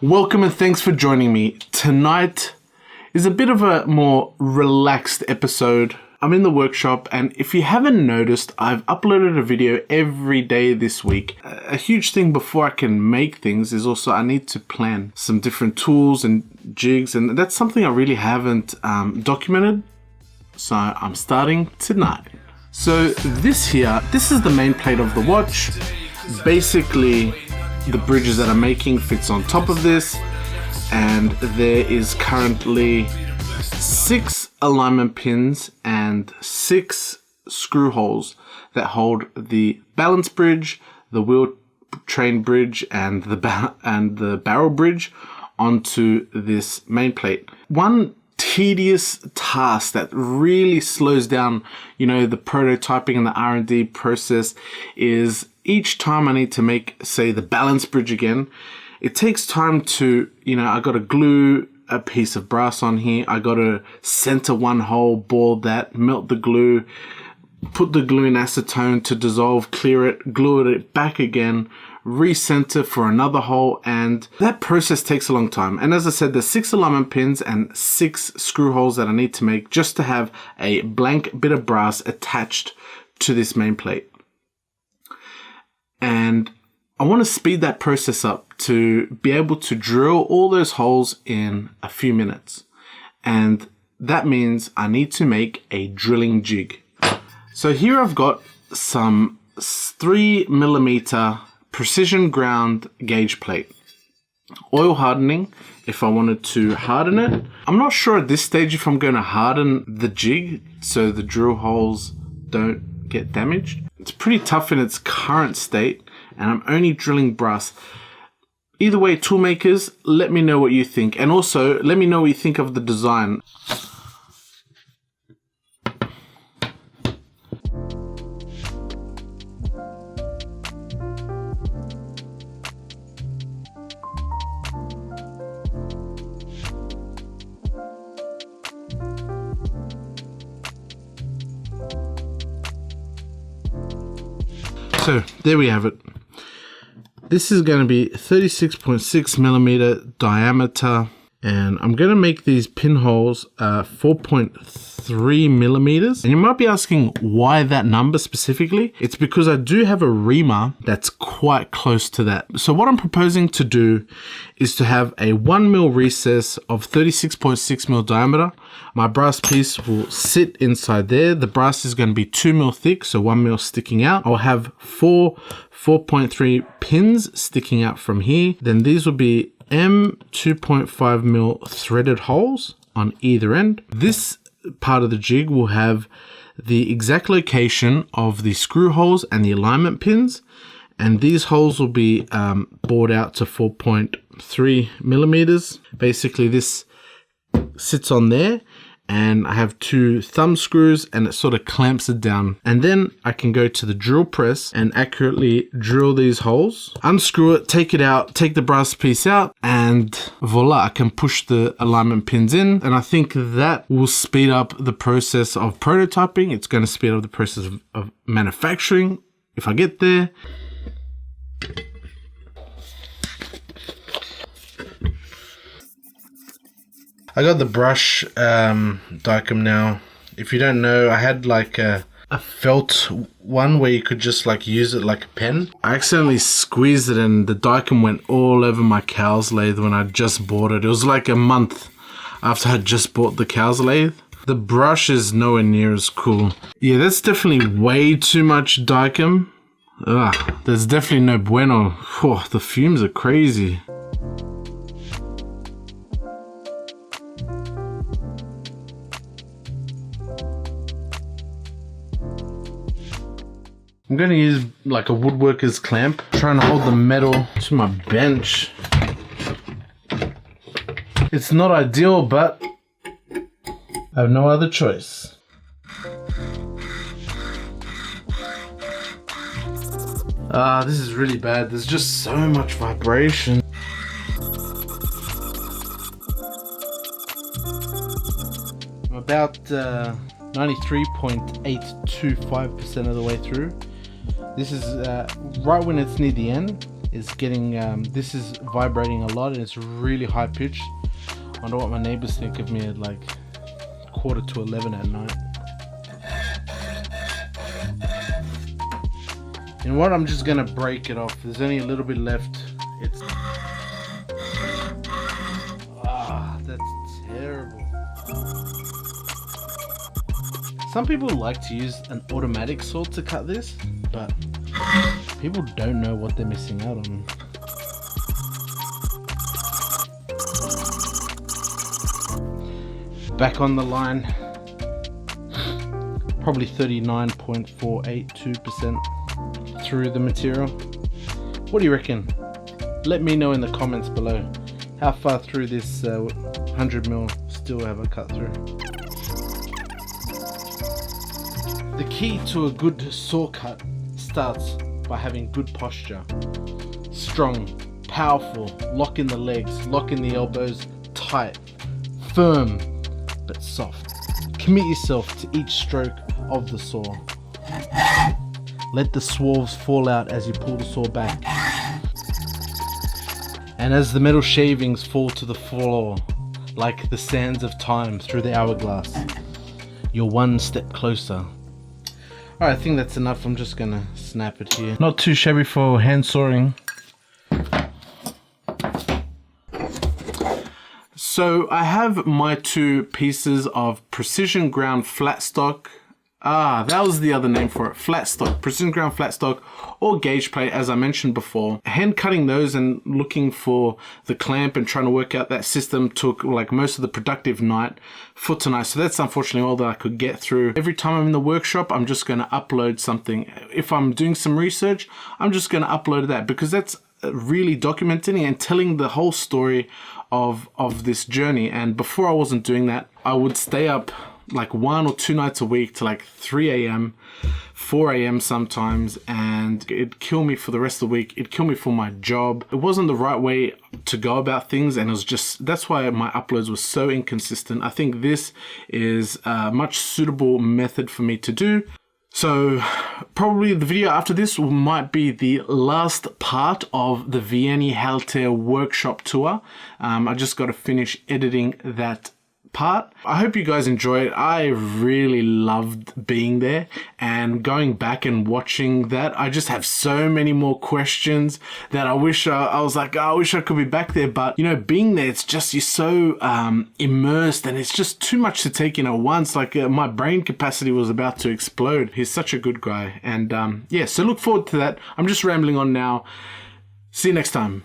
Welcome and thanks for joining me. Tonight is a bit of a more relaxed episode. I'm in the workshop, and if you haven't noticed, I've uploaded a video every day this week. A huge thing before I can make things is also I need to plan some different tools and jigs, and that's something I really haven't documented. So I'm starting tonight. So this is the main plate of the watch. Basically, the bridges that I'm making fits on top of this, and there is currently 6 alignment pins and 6 screw holes that hold the balance bridge, the wheel train bridge, and the barrel bridge onto this main plate. One tedious task that really slows down, the prototyping and the R&D process is each time I need to make, say, the balance bridge again, it takes time to, I got to glue a piece of brass on here. I got to center one hole, ball that, melt the glue, put the glue in acetone to dissolve, clear it, glue it back again, recenter for another hole, and that process takes a long time. And as I said, there's 6 alignment pins and 6 screw holes that I need to make just to have a blank bit of brass attached to this main plate. And I want to speed that process up to be able to drill all those holes in a few minutes. And that means I need to make a drilling jig. So here I've got some 3mm precision ground gauge plate. Oil hardening if I wanted to harden it. I'm not sure at this stage if I'm going to harden the jig so the drill holes don't get damaged. It's pretty tough in its current state, and I'm only drilling brass. Either way, toolmakers, let me know what you think. And also, let me know what you think of the design. So there we have it. This is going to be 36.6mm diameter, and I'm going to make these pinholes 4.3mm. And you might be asking why that number specifically. It's because I do have a reamer that's quite close to that. So what I'm proposing to do is to have a 1mm recess of 36.6mm diameter. My brass piece will sit inside there. The brass is going to be 2mm thick, so 1mm sticking out. I'll have 4.3 pins sticking out from here. Then these will be M 2.5mm threaded holes on either end. This part of the jig will have the exact location of the screw holes and the alignment pins, and these holes will be bored out to 4.3mm. Basically, this sits on there, and I have 2 thumb screws, and it sort of clamps it down. And then I can go to the drill press and accurately drill these holes, unscrew it, take it out, take the brass piece out, and voila, I can push the alignment pins in. And I think that will speed up the process of prototyping. It's going to speed up the process of manufacturing if I get there. I got the brush diecom now. If you don't know, I had like a felt one where you could just like use it like a pen. I accidentally squeezed it and the diecom went all over my cow's lathe when I just bought it. It was like a month after I just bought the cow's lathe. The brush is nowhere near as cool. Yeah, that's definitely way too much diecom. Ugh, there's definitely no bueno. Oh, the fumes are crazy. I'm going to use like a woodworker's clamp, trying to hold the metal to my bench. It's not ideal, but I have no other choice. This is really bad. There's just so much vibration. I'm about 93.825% of the way through. This is right when it's near the end. is getting, this is vibrating a lot and it's really high pitched. I wonder what my neighbors think of me at like 11:45 at night. You know what, I'm just gonna break it off. There's only a little bit left. It's, that's terrible. Some people like to use an automatic saw to cut this, but people don't know what they're missing out on. Back on the line, probably 39.482% through the material. What do you reckon? Let me know in the comments below. How far through this 100mm still have I cut through? The key to a good saw cut starts by having good posture. Strong, powerful, lock in the legs, lock in the elbows, tight, firm, but soft. Commit yourself to each stroke of the saw. Let the swerves fall out as you pull the saw back. And as the metal shavings fall to the floor, like the sands of time through the hourglass, you're one step closer. Alright, I think that's enough. I'm just gonna snap it here. Not too shabby for hand sawing. So I have my 2 pieces of precision ground flat stock. That was the other name for it. Flat stock, precision ground flat stock, or gauge plate, as I mentioned before. Hand cutting those and looking for the clamp and trying to work out that system took like most of the productive night for tonight. So that's unfortunately all that I could get through. Every time I'm in the workshop, I'm just going to upload something. If I'm doing some research, I'm just going to upload that, because that's really documenting and telling the whole story of this journey. And before I wasn't doing that, I would stay up like 1 or 2 nights a week to like 3 a.m, 4 a.m. sometimes, and it'd kill me for the rest of the week. It'd kill me for my job. It wasn't the right way to go about things, and it was just, that's why my uploads were so inconsistent. I think this is a much suitable method for me to do. So probably the video after this might be the last part of the Vianney Halter workshop tour. I just got to finish editing that part. I hope you guys enjoy it. I really loved being there, and going back and watching that, I just have so many more questions that I wish I was like, I wish I could be back there. But you know, being there, it's just, you're so immersed, and it's just too much to take in at once. Like my brain capacity was about to explode. He's such a good guy. And yeah, so look forward to that. I'm just rambling on now. See you next time.